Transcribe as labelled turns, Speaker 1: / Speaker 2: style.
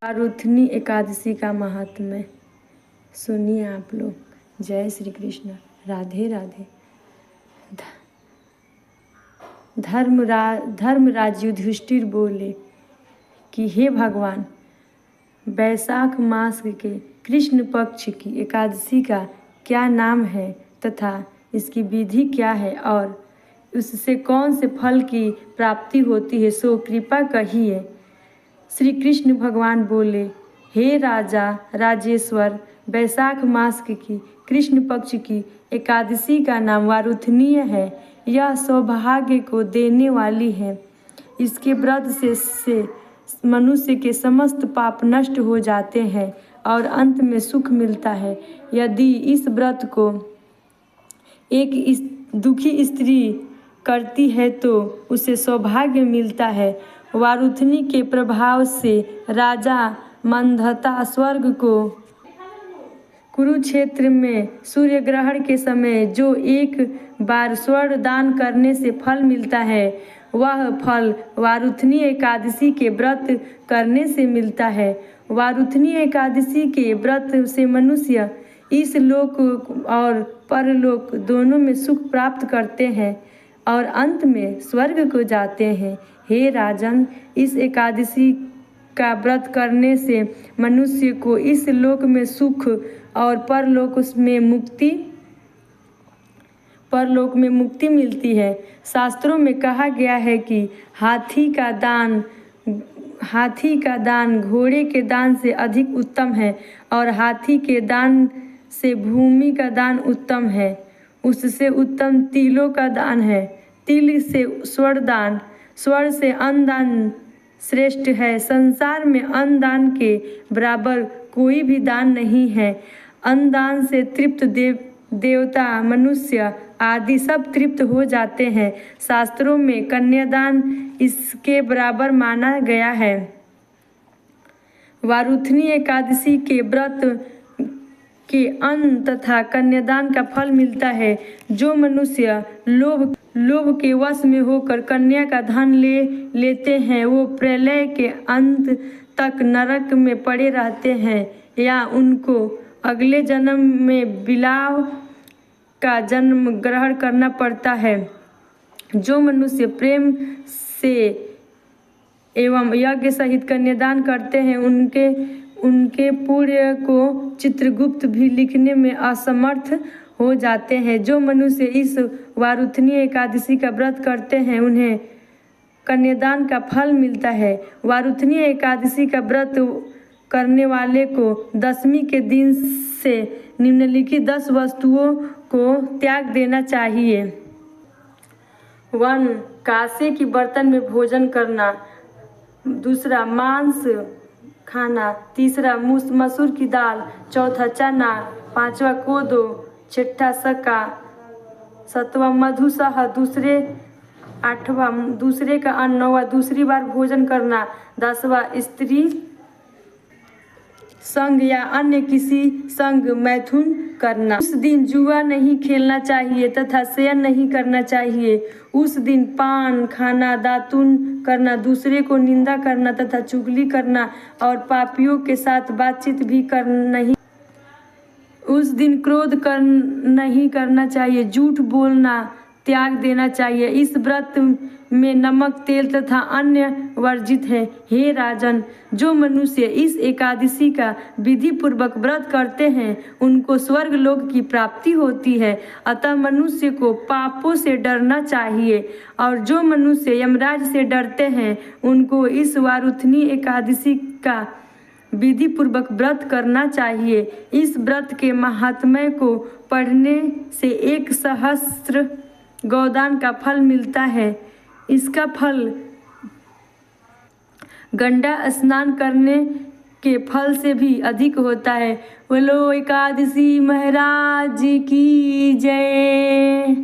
Speaker 1: वारुथनी एकादशी का महात्म्य सुनिए आप लोग। जय श्री कृष्ण, राधे राधे। धर्मराज युधिष्ठिर बोले कि हे भगवान, वैशाख मास के कृष्ण पक्ष की एकादशी का क्या नाम है तथा इसकी विधि क्या है और उससे कौन से फल की प्राप्ति होती है, सो कृपा कहिए। श्री कृष्ण भगवान बोले, हे राजा राजेश्वर, वैशाख मास की कृष्ण पक्ष की एकादशी का नाम वारुथनीय है। यह सौभाग्य को देने वाली है। इसके व्रत से मनुष्य के समस्त पाप नष्ट हो जाते हैं और अंत में सुख मिलता है। यदि इस व्रत को एक दुखी स्त्री करती है तो उसे सौभाग्य मिलता है। वारुथनी के प्रभाव से राजा मंदता स्वर्ग को कुरुक्षेत्र में सूर्य ग्रहण के समय जो एक बार स्वर्ण दान करने से फल मिलता है, वह फल वारुथनी एकादशी के व्रत करने से मिलता है। वारुथनी एकादशी के व्रत से मनुष्य इस लोक और परलोक दोनों में सुख प्राप्त करते हैं और अंत में स्वर्ग को जाते हैं। हे राजन, इस एकादशी का व्रत करने से मनुष्य को इस लोक में सुख और परलोक में मुक्ति मिलती है। शास्त्रों में कहा गया है कि हाथी का दान घोड़े के दान से अधिक उत्तम है और हाथी के दान से भूमि का दान उत्तम है। उससे उत्तम तिलों का दान है। तिल से स्वर्ण दान, स्वर्ण से अन्न दान श्रेष्ठ है। संसार में अन्न दान के बराबर कोई भी दान नहीं है। अन्न दान से तृप्त देवता, मनुष्य आदि सब तृप्त हो जाते हैं। शास्त्रों में कन्यादान इसके बराबर माना गया है। वारुथनी एकादशी के व्रत के अन्न तथा कन्यादान का फल मिलता है। जो मनुष्य लोभ के वश में होकर कन्या का धन लेते हैं, वो प्रलय के अंत तक नरक में पड़े रहते हैं या उनको अगले जन्म में बिलाव का जन्म ग्रहण करना पड़ता है। जो मनुष्य प्रेम से एवं यज्ञ सहित कन्यादान करते हैं, उनके पुण्य को चित्रगुप्त भी लिखने में असमर्थ हो जाते हैं। जो मनुष्य इस वारुथनी एकादशी का व्रत करते हैं, उन्हें कन्यादान का फल मिलता है। वारुथनी एकादशी का व्रत करने वाले को दशमी के दिन से निम्नलिखित 10 वस्तुओं को त्याग देना चाहिए। 1. कांसे की बर्तन में भोजन करना। 2. मांस खाना। 3. मसूर की दाल। 4. चना। 5. कोदो। 6. सक्का। 7. मधु शहद। 8. दूसरे का अन्न। 9. दूसरी बार भोजन करना। 10. स्त्री संग या अन्य किसी संग मैथुन करना। उस दिन जुआ नहीं खेलना चाहिए तथा शयन नहीं करना चाहिए। उस दिन पान खाना, दातून करना, दूसरे को निंदा करना तथा चुगली करना और पापियों के साथ बातचीत भी नहीं। उस दिन क्रोध नहीं करना चाहिए। झूठ बोलना त्याग देना चाहिए। इस व्रत में नमक, तेल तथा अन्य वर्जित है। हे राजन, जो मनुष्य इस एकादशी का विधि पूर्वक व्रत करते हैं, उनको स्वर्ग लोक की प्राप्ति होती है। अतः मनुष्य को पापों से डरना चाहिए और जो मनुष्य यमराज से डरते हैं, उनको इस वारुथनी एकादशी का विधि पूर्वक व्रत करना चाहिए। इस व्रत के महात्म्य को पढ़ने से 1 सहस्त्र गौदान का फल मिलता है। इसका फल गंगा स्नान करने के फल से भी अधिक होता है। बोलो एकादशी महाराज की जय।